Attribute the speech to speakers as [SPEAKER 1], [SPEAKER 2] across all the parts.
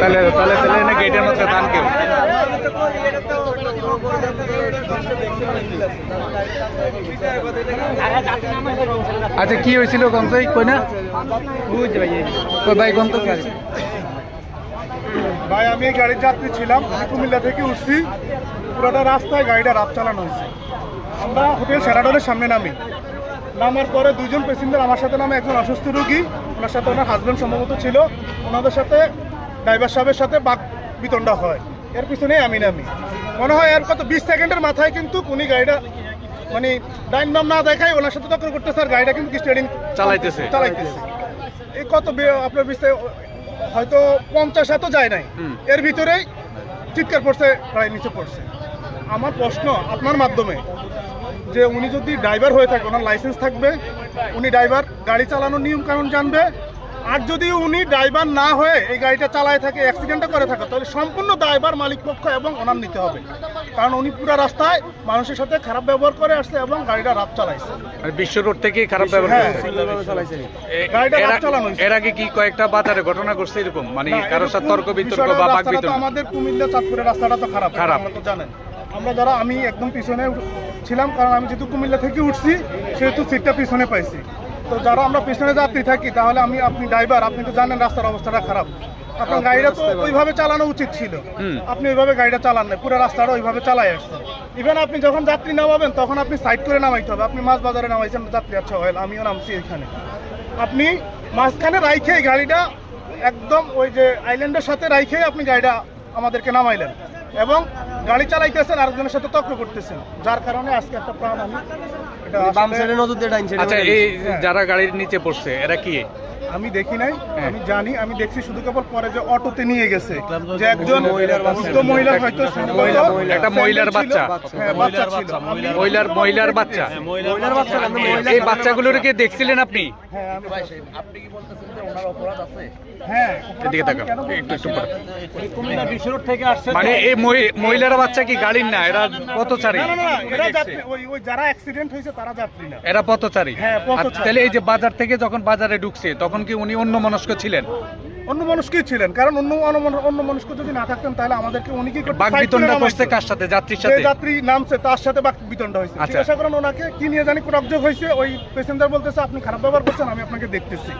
[SPEAKER 1] তাহলে তাহলে তাহলে না গেটের মধ্যে দান কেউ আচ্ছা কি হয়েছিল কনসাই কই না কই ভাই কোন তো
[SPEAKER 2] ভাই আমি এই গাড়ির যাত্রী ছিলাম, কুমিল্লা থেকে উঠছি। পুরোটা রাস্তায় গাড়িটা রাত চালানো হয়েছে। আমরা হোটেল শেরাটনের সামনে নামার পরে দুইজন প্যাসেঞ্জার আমার সাথে নামে, একজন অসুস্থ রোগী, ওনার সাথে ওনার হাজব্যান্ড সম্ভবত ছিল। ওনাদের সাথে ড্রাইভার সাহেবের সাথে বাক বিতণ্ডা হয়। এর পিছনে আমি নামি, মনে হয় এর কত 20 সেকেন্ডের মাথায় কিন্তু উনি গাড়িটা মানে ডাইন বাম না দেখায় ওনার সাথে টক্কর করতেছে, আর গাড়িটা কিন্তু স্টিয়ারিং চালাইতেছে। এই কত আপনার হয়তো 50 এত যায় নাই, এর ভিতরেই চিৎকার পড়ছে, গাড়ি নিচে পড়ছে। আমার প্রশ্ন আপনার মাধ্যমে, যে উনি যদি ড্রাইভার হয়ে থাকে, ওনার লাইসেন্স থাকবে, উনি ড্রাইভার, গাড়ি চালানোর নিয়ম কানুন জানবে। আর যদি উনি ড্রাইভার না হয়ে এই গাড়িটা চালায় থাকে, অ্যাক্সিডেন্টটা করে থাকে, তাহলে সম্পূর্ণ ড্রাইভার মালিক পক্ষ এবং ওনার নিতে হবে। কারণ উনি পুরো রাস্তায় মানুষের সাথে খারাপ ব্যবহার করে আসছে এবং গাড়িটা রাত চালাইছে।
[SPEAKER 1] বিশ্ব রোড থেকে খারাপ ব্যবহার করেছে।
[SPEAKER 2] গাড়িটা রাত চালানো হয়েছে।
[SPEAKER 1] এর আগে কি কয়েকটা বাজারে ঘটনা ঘটছে এরকম, মানে কারোর সাথে তর্ক বিতর্ক বা বাকবিতণ্ডা?
[SPEAKER 2] আমাদের কুমিল্লা চাঁদপুরের রাস্তাটা তো খারাপ, আপনারা তো জানেন। আমরা যারা, আমি একদম পিছনে ছিলাম, কারণ আমি যেহেতু কুমিল্লা থেকে উঠছি সেহেতু সিটটা পিছনে পাইছি। তো যারা আমরা পিছনে যাত্রী থাকি, তাহলে আপনি ড্রাইভার, আপনি তো জানেন রাস্তার অবস্থাটা খারাপ। আপনার গাড়িটা তো ওইভাবে চালানো উচিত ছিল, আপনি ওইভাবে গাড়িটা চালান না, পুরো রাস্তাটা ওইভাবে চালাই আসছেন। ইভেন আপনি যখন যাত্রী নামাবেন তখন আপনি সাইড করে নামাইতে হবে। আপনি মাছ বাজারে নামাইছেন যাত্রী, আচ্ছা হয়, আমিও নামছি এখানে, আপনি মাঝখানে রাইখে গাড়িটা একদম ওই যে আইল্যান্ডের সাথে রাইখে আপনি গাড়িটা আমাদেরকে নামাইলেন এবং গাড়ি চালাইতেছেন, আরেকজনের সাথে তর্ক করতেছেন, যার কারণে আজকে একটা প্রাণ আমি
[SPEAKER 1] আচ্ছা এই যারা গাড়ির নিচে পড়ছে এরা কি?
[SPEAKER 2] আমি দেখি নাই, আমি জানি, আমি দেখছি শুধু কেবল পরে যে অটোতে নিয়ে গেছে, যে একজন মহিলা, হয়তো
[SPEAKER 1] একটা মহিলার বাচ্চা, মহিলার বাচ্চা, এই বাচ্চাগুলোর কি দেখছিলেন আপনি?
[SPEAKER 2] আপনি কি বলতেছেন যে ওনার অপরাধ আছে? হ্যাঁ, এদিকে তাকান একটু পরে। কুমিল্লা বিশ্ব রোড থেকে আসছে,
[SPEAKER 1] মানে এই মহিলার বাচ্চা কি গাড়ির না, এরা পথচারী?
[SPEAKER 2] না, এরা যাত্রী, ওই যারা অ্যাক্সিডেন্ট হয়েছে তারা যাত্রী না,
[SPEAKER 1] এরা পথচারী।
[SPEAKER 2] হ্যাঁ, পথচারী।
[SPEAKER 1] তাহলে এই যে বাজার থেকে যখন বাজারে ঢুকছে তখন কি উনি অন্য মনস্ক ছিলেন?
[SPEAKER 2] অন্য মনস্কই ছিলেন, কারণ অন্য মনস্ক যদি না থাকতেন তাহলে আমাদেরকে উনি কি করতে?
[SPEAKER 1] বাকবিতণ্ডা করতে কার সাথে? যাত্রীর সাথে।
[SPEAKER 2] যাত্রী নামছে তার সাথে বাকবিতণ্ডা হয়েছে। জিজ্ঞাসা করেন ওনাকে কি নিয়ে জানি কোনো অভিযোগ হয়েছে, ওই প্যাসেঞ্জার বলতেছে আপনি খারাপ ব্যবহার করছেন, আমি আপনাকে দেখতেছি।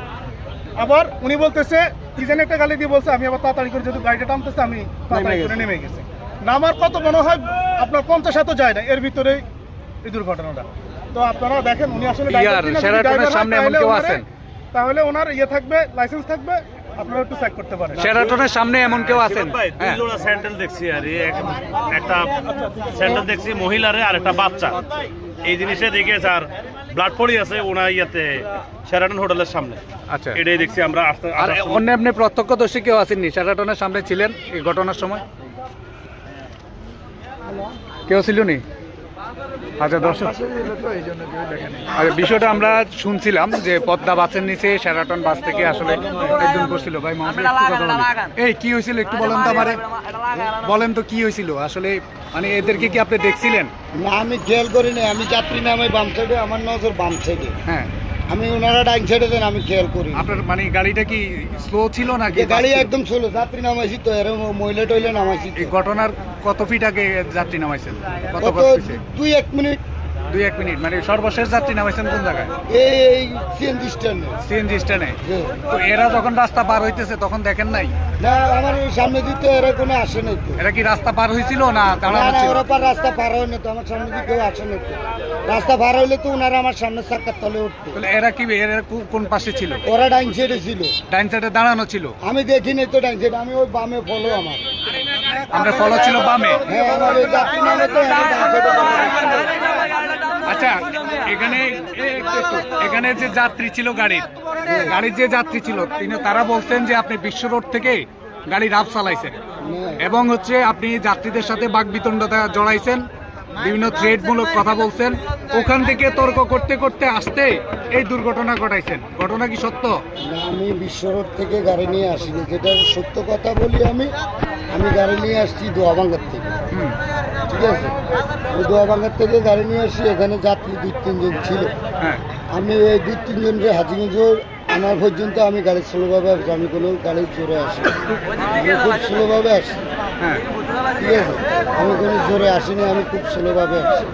[SPEAKER 2] আবার উনি বলতেছে কি জানি একটা গালি দিয়ে বলছে, আমি আবার তাড়াতাড়ি করে যেহেতু গাড়িটা টানতেছে আমি তাড়াতাড়ি করে নেমে গেছি। নামার কত মনে হয় আপনার 50 এত যায় না, এর ভিতরে এই দুর্ঘটনাটা। তো আপনারা দেখেন উনি আসলে
[SPEAKER 1] সামনে এমন কেউ আছেন,
[SPEAKER 2] তাহলে ওনার ইয়ে থাকবে, লাইসেন্স থাকবে, আপনারা একটু চেক করতে পারেন।
[SPEAKER 1] শেরাটনের সামনে এমন কেউ আছেন?
[SPEAKER 3] দুই জোড়া স্যান্ডেল দেখছি, আর একটা স্যান্ডেল দেখছি মহিলারে আর একটা বাচ্চা। এই জিনিসটা দেখে স্যার ব্লাড পড়ি আছে ওনার ইয়াতে শেরাটন হোটেলের সামনে।
[SPEAKER 1] আচ্ছা,
[SPEAKER 3] এটাই দেখছি আমরা।
[SPEAKER 1] আর অন্য এমনি প্রত্যক্ষদর্শী কেউ আসেননি? শেরাটনের সামনে ছিলেন এই ঘটনার সময়? কেউ ছিল নি? আচ্ছা দর্শক, বিষয়টা আমরা শুনছিলাম যে পদ্মা বাসের নিচে শেরাটন বাস থেকে আসলে একজন করছিল। ভাই এই কি হয়েছিল একটু বলেন তো আমারে, বলেন তো কি হয়েছিল আসলে, মানে এদেরকে কি আপনি দেখছিলেন?
[SPEAKER 4] না, আমি খেয়াল করিনি, আমি যাত্রী নামে বাম সাইডে, আমার নজর বাম সাইডে।
[SPEAKER 1] হ্যাঁ,
[SPEAKER 4] আমি ওনারা ডাইন সাইডে দেন, আমি খেয়াল করি।
[SPEAKER 1] আপনার মানে গাড়িটা কি স্লো ছিল নাকি?
[SPEAKER 4] গাড়ি একদম স্লো, যাত্রী নামাইছি তো, এরকম মহিলা টইলে নামাইছি।
[SPEAKER 1] এই ঘটনার কত ফিট আগে যাত্রী নামাইছেন? কত
[SPEAKER 4] 2-1 মিনিট।
[SPEAKER 1] 2-1 মিনিট মানে সর্বশেষ যাত্রী নামাইছেন কোন জায়গায়?
[SPEAKER 4] এই সিএনজি স্ট্যান্ডে।
[SPEAKER 1] সিএনজি স্ট্যান্ডে। তো এরা যখন রাস্তা পার হইতেছে তখন দেখেন নাই?
[SPEAKER 4] না, আমার সামনে দিতে এরা কোনো আসে নাই তো।
[SPEAKER 1] এরা কি রাস্তা পার হয়েছিল না দাঁড়ানো
[SPEAKER 4] না,
[SPEAKER 1] ছিল?
[SPEAKER 4] ওরা পার রাস্তা পার হয় না তো, আমার সামনে দিকে কেউ আসে নাই তো। রাস্তা পার হইলে তো ওনারা আমার সামনে চাকার তলে উঠতো।
[SPEAKER 1] তাহলে এরা কি, এরা কোন পাশে ছিল?
[SPEAKER 4] ওরা ডাইন সাইডে ছিল।
[SPEAKER 1] ডাইন সাইডে দাঁড়ানো ছিল?
[SPEAKER 4] আমি দেখিনি তো ডাইন সাইডে, আমি ওই বামে ফলো আমার।
[SPEAKER 1] আমরা ফলো ছিল বামে?
[SPEAKER 4] হ্যাঁ, আমার ওই যাত্রী নামে তো ডাইন সাইডে।
[SPEAKER 1] আচ্ছা, এখানে যে যাত্রী ছিল গাড়ির যে যাত্রী ছিল তারা বলছেন যে আপনি বিশ্ব রোড থেকে গাড়ি রাফ চালাইছেন এবং হচ্ছে আপনি যাত্রীদের সাথে বাকবিতণ্ডতা জড়াইছেন, বিভিন্ন থ্রেটমূলক কথা বলছেন, ওখান থেকে তর্ক করতে করতে আসতে এই দুর্ঘটনা ঘটাইছেন। ঘটনা কি সত্য?
[SPEAKER 4] না, আমি বিশ্ব রোড থেকে গাড়ি নিয়ে আসিনি, যেটা সত্য কথা বলি। আমি গাড়ি নিয়ে আসছি দোয়াবাঙ্গার থেকে। ঠিক আছে, ওই দোয়াবাঙ্গার থেকে গাড়ি নিয়ে আসি, এখানে যাত্রী 2-3 জন ছিল।
[SPEAKER 1] হ্যাঁ,
[SPEAKER 4] আমি ওই 2-3 জনকে হাজিগঞ্জ আমার পর্যন্ত আমি গাড়ি স্লোভাবে আসছি, আমি কোনো গাড়ি জোরে আসি আমি খুব স্লোভাবে আসছি,
[SPEAKER 1] হ্যাঁ
[SPEAKER 4] ঠিক আছে? আমি কোনো জোরে আসিনি, আমি খুব স্লোভাবে আসছি।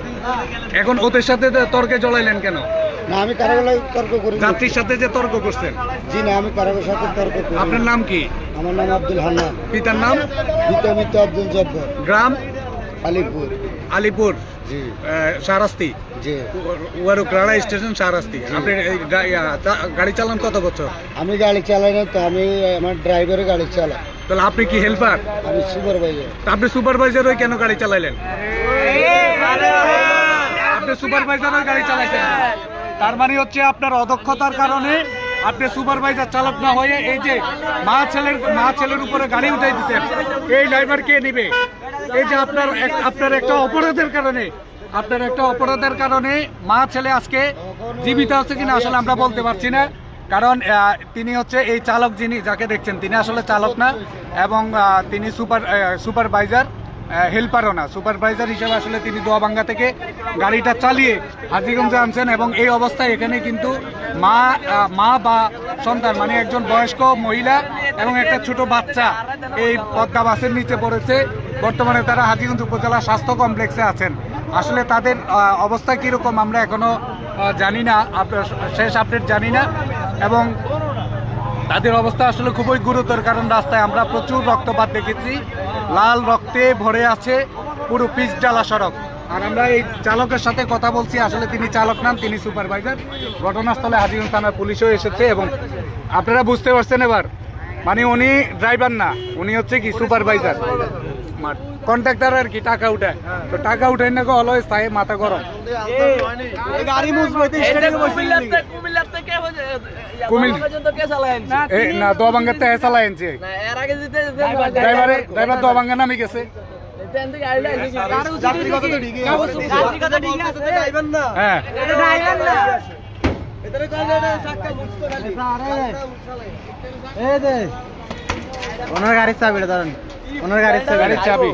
[SPEAKER 1] এখন ওদের সাথে তর্কে জড়াইলেন কেন?
[SPEAKER 4] না, আমি কারাগারে তর্ক করি না।
[SPEAKER 1] যাত্রীর সাথে যে তর্ক করছেন,
[SPEAKER 4] জি না, আমি কারাগারের সাথে তর্ক করি না।
[SPEAKER 1] আপনার নাম কি?
[SPEAKER 4] আমার নাম আব্দুল হান্নান,
[SPEAKER 1] পিতার নাম?
[SPEAKER 4] পিতা আব্দুল জব্বার,
[SPEAKER 1] গ্রাম?
[SPEAKER 4] আলিপুর।
[SPEAKER 1] আলিপুর,
[SPEAKER 4] জি
[SPEAKER 1] শাহরাস্তি,
[SPEAKER 4] জি।
[SPEAKER 1] ওয়ারুক রাড়া স্টেশন, শাহরাস্তি। আপনি এই গাড়ি চালান কত বছর?
[SPEAKER 4] আমি গাড়ি চালাই না তো, আমি আমার ড্রাইভারে গাড়ি চালাই,
[SPEAKER 1] তাহলে আপনি কি হেল্পার?
[SPEAKER 4] আমি সুপারভাইজার।
[SPEAKER 1] আপনি সুপারভাইজার হয়ে কেন গাড়ি চালাইলেন? আপনি সুপারভাইজার হয়ে গাড়ি চালাইছেন, তার মানে হচ্ছে আপনার অদক্ষতার কারণে আপনি সুপারভাইজার চালক না হয়ে এই যে মা ছেলের উপরে গাড়ি উঠাই দিচ্ছেন, এই ড্রাইভার কে নিবে? এই যে আপনার একটা অপরাধের কারণে মা ছেলে আজকে জীবিত আছে কিনা আসলে আমরা বলতে পারছি না, কারণ তিনি হচ্ছে এই চালক যিনি যাকে দেখছেন তিনি আসলে চালক না, এবং তিনি সুপারভাইজার হেল্পারও না, সুপারভাইজার হিসেবে আসলে তিনি দোয়াবাঙ্গা থেকে গাড়িটা চালিয়ে হাজীগঞ্জে আনছেন। এবং এই অবস্থায় এখানে কিন্তু মা বা সন্তান মানে একজন বয়স্ক মহিলা এবং একটা ছোট বাচ্চা এই পদ্মা বাসের নিচে পড়েছে। বর্তমানে তারা হাজীগঞ্জ উপজেলা স্বাস্থ্য কমপ্লেক্সে আছেন। আসলে তাদের অবস্থা কীরকম আমরা এখনো জানি না, শেষ আপডেট জানি না, এবং তাদের অবস্থা আসলে খুবই গুরুতর, কারণ রাস্তায় আমরা প্রচুর রক্তপাত দেখেছি, লাল রক্তে ভরে আছে পুরো পিচ ডালা সড়ক। আর আমরা এই চালকের সাথে কথা বলছি, আসলে তিনি চালক নাম, তিনি সুপারভাইজার। ঘটনাস্থলে হাজীগঞ্জ থানার পুলিশও এসেছে এবং আপনারা বুঝতে পারছেন এবার, মানে উনি ড্রাইভার না, উনি হচ্ছে কি সুপারভাইজার, কন্ট্রাক্টর আর কি, টাকা উঠায়। তো টাকা উঠাই না হলো স্থায়ী মাথা গরম। না দোয়াবাঙ্গার থেকে চালাই আনছে ড্রাইভার দোয়াবাঙ্গা নামে গেছে। হ্যাঁ
[SPEAKER 5] ওনার গাড়ির চাবিটা ধরেন, ওনার গাড়ির
[SPEAKER 1] চাবি।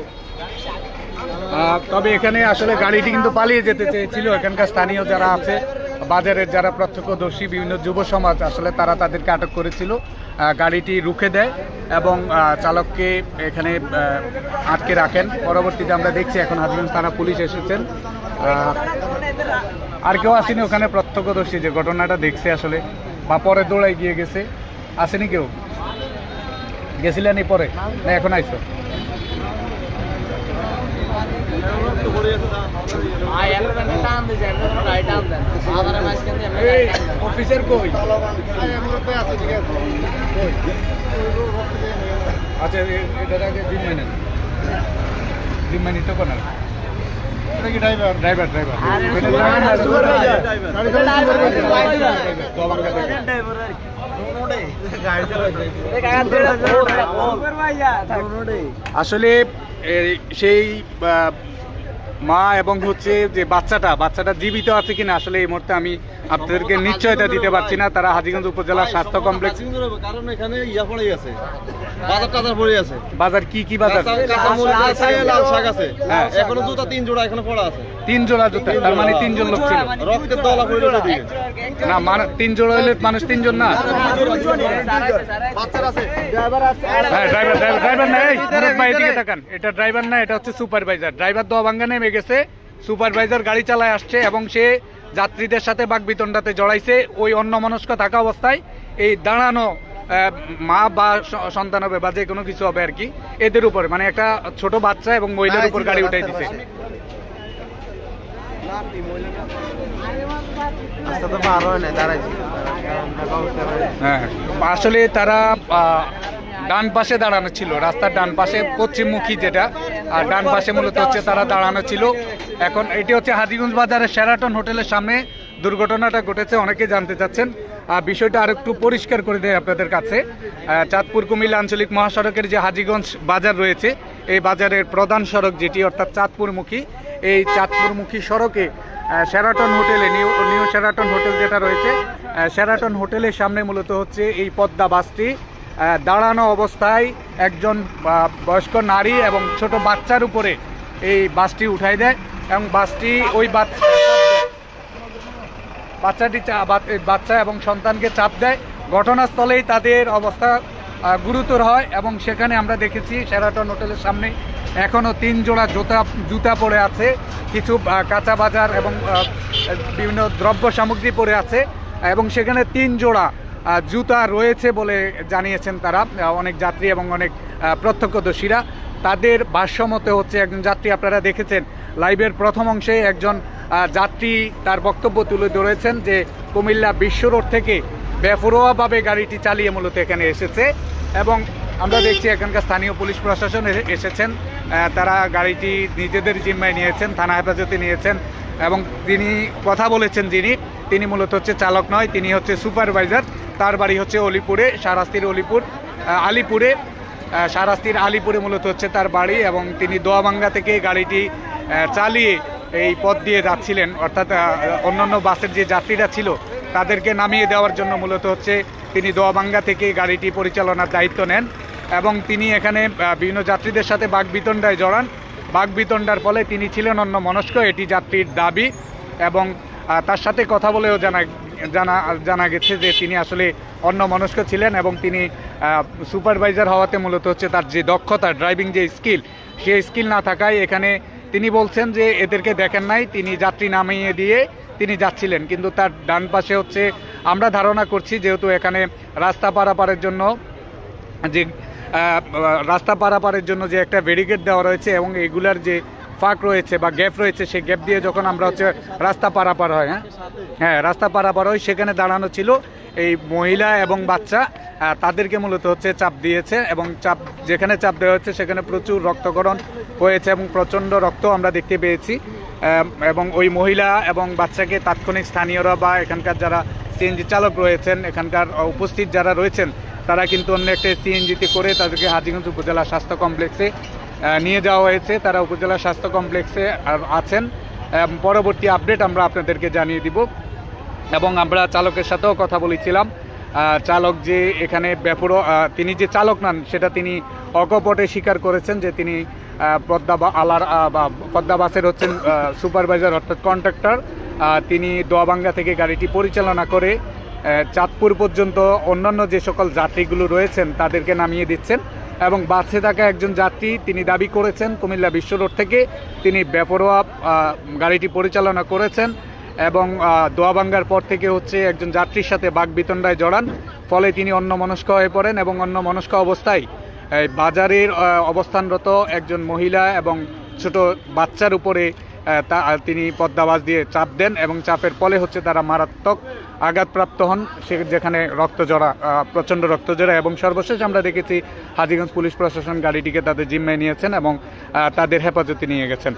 [SPEAKER 1] তবে এখানে আসলে গাড়িটি কিন্তু পালিয়ে যেতে চেয়েছিল। এখানকার স্থানীয় যারা আছে, বাজারের যারা প্রত্যক্ষদর্শী, বিভিন্ন যুব সমাজ, আসলে তারা তাদেরকে আটক করেছিল। গাড়িটি রুখে দেয় এবং চালককে এখানে আটকে রাখেন। পরবর্তীতে আমরা দেখছি এখন হাজীগঞ্জ থানা পুলিশ এসেছেন। আর কেউ আসেনি ওখানে প্রত্যক্ষদর্শী যে ঘটনাটা দেখছে আসলে, বা পরে দৌড়াই গিয়ে গেছে? আসেনি কেউ? গেছিলেন পরে না এখন আইসো? অফিসার কই? আচ্ছা এটার আগে জিম্মানি তো কোন ড্রাইভার আসলে সেই মা এবং হচ্ছে যে বাচ্চাটা জীবিত আছে কিনা আসলে এই মুহূর্তে আমি আপনাদেরকে নিশ্চয়তা দিতে পারছি না। তারা হাজীগঞ্জ উপজেলা স্বাস্থ্য কমপ্লেক্স,
[SPEAKER 5] কারণ এখানে ইয়া পড়ে আছে, বাজার টাজার পড়ে আছে।
[SPEAKER 1] বাজার কি বাজার?
[SPEAKER 5] কাঁচামরিচ আছে, লাল শাক আছে, এখনো জুতা 3 জোড়া এখনো পড়া আছে।
[SPEAKER 1] 3 জোড়া জুতা, তার মানে 3 জন লোক ছিল।
[SPEAKER 5] রক্তের দলা পড়ে আছে
[SPEAKER 1] না, মানে 3 জোড়া হলে মানুষ 3 জন না?
[SPEAKER 5] বাচ্চার আছে,
[SPEAKER 1] হ্যাঁ ড্রাইভার নাই, ভাই এদিকে তাকান। এটা ড্রাইভার না, এটা হচ্ছে সুপারভাইজার। ড্রাইভার দোয়াবাঙ্গা নেমে গেছে, সুপারভাইজার গাড়ি চালায় আসছে এবং সে যাত্রীদের সাথে বাকবিতণ্ডাতে জড়াইছে। ওই অন্যমনস্ক থাকা অবস্থায় এই দাঁড়ানো মা বা সন্তান হবে বা যে কোনো কিছু হবে আর কি, এদের উপরে মানে একটা ছোট বাচ্চা এবং মহিলার উপর গাড়ি উঠাই দিছে। হ্যাঁ আসলে তারা ডান পাশে দাঁড়ানো ছিল, রাস্তার ডান পাশে, পশ্চিমমুখী যেটা, আর ডান পাশে মূলত হচ্ছে তারা দাঁড়ানো ছিল। এখন এটি হচ্ছে হাজীগঞ্জ বাজারের শেরাটন হোটেলের সামনে দুর্ঘটনাটা ঘটেছে। অনেকে জানতে চাচ্ছেন, বিষয়টা আর একটু পরিষ্কার করে দেয় আপনাদের কাছে। চাঁদপুর কুমিল্লা আঞ্চলিক মহাসড়কের যে হাজীগঞ্জ বাজার রয়েছে, এই বাজারের প্রধান সড়ক যেটি অর্থাৎ চাঁদপুরমুখী, এই চাঁদপুরমুখী সড়কে শেরাটন হোটেলে নিউ শেরাটন হোটেল যেটা রয়েছে, শেরাটন হোটেলের সামনে মূলত হচ্ছে এই পদ্মা বাসটি দাঁড়ানো অবস্থায় একজন বয়স্ক নারী এবং ছোট বাচ্চার উপরে এই বাসটি উঠাই দেয় এবং বাসটি ওই বাচ্চা এবং সন্তানকে চাপ দেয়। ঘটনাস্থলেই তাদের অবস্থা গুরুতর হয় এবং সেখানে আমরা দেখেছি শেরাটন হোটেলের সামনে এখনও 3 জোড়া জুতা পড়ে আছে, কিছু কাঁচা বাজার এবং বিভিন্ন দ্রব্য সামগ্রী পড়ে আছে এবং সেখানে 3 জোড়া জুতা রয়েছে বলে জানিয়েছেন তারা, অনেক যাত্রী এবং অনেক প্রত্যক্ষদর্শীরা। তাদের ভাষ্যমতে হচ্ছে, একজন যাত্রী আপনারা দেখেছেন লাইভের প্রথম অংশে একজন যাত্রী তার বক্তব্য তুলে ধরেছেন যে কুমিল্লা বিশ্ব রোড থেকে বেপরোয়াভাবে গাড়িটি চালিয়ে মূলত এখানে এসেছে এবং আমরা দেখছি এখানকার স্থানীয় পুলিশ প্রশাসন এসেছেন, তারা গাড়িটি নিজেদের জিম্মায় নিয়েছেন, থানা হেফাজতে নিয়েছেন এবং তিনি কথা বলেছেন তিনি মূলত হচ্ছে চালক নয়, তিনি হচ্ছে সুপারভাইজার। তার বাড়ি হচ্ছে অলিপুরে, আলিপুরে শাহরাস্তির আলিপুরে মূলত হচ্ছে তার বাড়ি এবং তিনি দোয়াবাঙ্গা থেকে গাড়িটি চালিয়ে এই পথ দিয়ে যাচ্ছিলেন, অর্থাৎ অন্যান্য বাসের যে যাত্রীরা ছিল তাদেরকে নামিয়ে দেওয়ার জন্য মূলত হচ্ছে তিনি দোয়াবাঙ্গা থেকে গাড়িটি পরিচালনার দায়িত্ব নেন এবং তিনি এখানে বিভিন্ন যাত্রীদের সাথে বাকবিতণ্ডায় জড়ান। বাকবিতণ্ডার ফলে তিনি ছিলেন অন্যমনস্ক, এটি যাত্রীর দাবি এবং তার সাথে কথা বলেও জানা গেছে যে তিনি আসলে অন্যমনস্ক ছিলেন এবং তিনি সুপারভাইজার হওয়াতে মূলত হচ্ছে তার যে দক্ষতা, ড্রাইভিং যে স্কিল, সেই স্কিল না থাকায় এখানে তিনি বলছেন যে এদেরকে দেখেন নাই, তিনি যাত্রী নামিয়ে দিয়ে তিনি যাচ্ছিলেন। কিন্তু তার ডান পাশে হচ্ছে আমরা ধারণা করছি, যেহেতু এখানে রাস্তা পারাপারের জন্য যে একটা ব্যারিকেড দেওয়া রয়েছে এবং এগুলার যে ফাঁক রয়েছে বা গ্যাপ রয়েছে, সেই গ্যাপ দিয়ে যখন আমরা হচ্ছে রাস্তা পারাপার হয়, রাস্তা পারাপার হয়, সেখানে দাঁড়ানো ছিল এই মহিলা এবং বাচ্চা, তাদেরকে মূলত হচ্ছে চাপ দিয়েছে এবং যেখানে চাপ দেওয়া হচ্ছে সেখানে প্রচুর রক্তক্ষরণ হয়েছে এবং প্রচণ্ড রক্ত আমরা দেখতে পেয়েছি এবং ওই মহিলা এবং বাচ্চাকে তাৎক্ষণিক স্থানীয়রা বা এখানকার যারা সিএনজি চালক রয়েছেন, এখানকার উপস্থিত যারা রয়েছেন, তারা কিন্তু অন্য একটা সিএনজিতে করে তাদেরকে হাজীগঞ্জ উপজেলা স্বাস্থ্য কমপ্লেক্সে নিয়ে যাওয়া হয়েছে। তারা উপজেলা স্বাস্থ্য কমপ্লেক্সে আছেন, পরবর্তী আপডেট আমরা আপনাদেরকে জানিয়ে দিব এবং আমরা চালকের সাথেও কথা বলেছিলাম। চালক যে এখানে তিনি যে চালক নন সেটা তিনি অকপটে স্বীকার করেছেন যে তিনি পদ্মা বাসের হচ্ছেন সুপারভাইজার অর্থাৎ কন্ট্রাক্টর। তিনি দোয়াবাঙ্গা থেকে গাড়িটি পরিচালনা করে চাঁদপুর পর্যন্ত অন্যান্য যে সকল যাত্রীগুলো রয়েছেন তাদেরকে নামিয়ে দিচ্ছেন এবং বাসে থাকা একজন যাত্রী তিনি দাবি করেছেন কুমিল্লা বিশ্ব রোড থেকে তিনি বেপরোয়া গাড়িটি পরিচালনা করেছেন এবং দোয়াবাঙ্গার পর থেকে হচ্ছে একজন যাত্রীর সাথে বাকবিতণ্ডায় জড়ান, ফলে তিনি অন্যমনস্ক হয়ে পড়েন এবং অন্যমনস্ক অবস্থায় বাজারের অবস্থানরত একজন মহিলা এবং ছোট বাচ্চার উপরে তিনি পদ্মাবাস দিয়ে চাপ দেন এবং চাপের ফলে হচ্ছে তারা মারাত্মক আঘাতপ্রাপ্ত হন, যেখানে প্রচণ্ড রক্তজোড়া এবং সর্বশেষ আমরা দেখেছি হাজীগঞ্জ পুলিশ প্রশাসন গাড়িটিকে তাদের জিম্মায় নিয়েছেন এবং তাদের হেফাজতে নিয়ে গেছেন।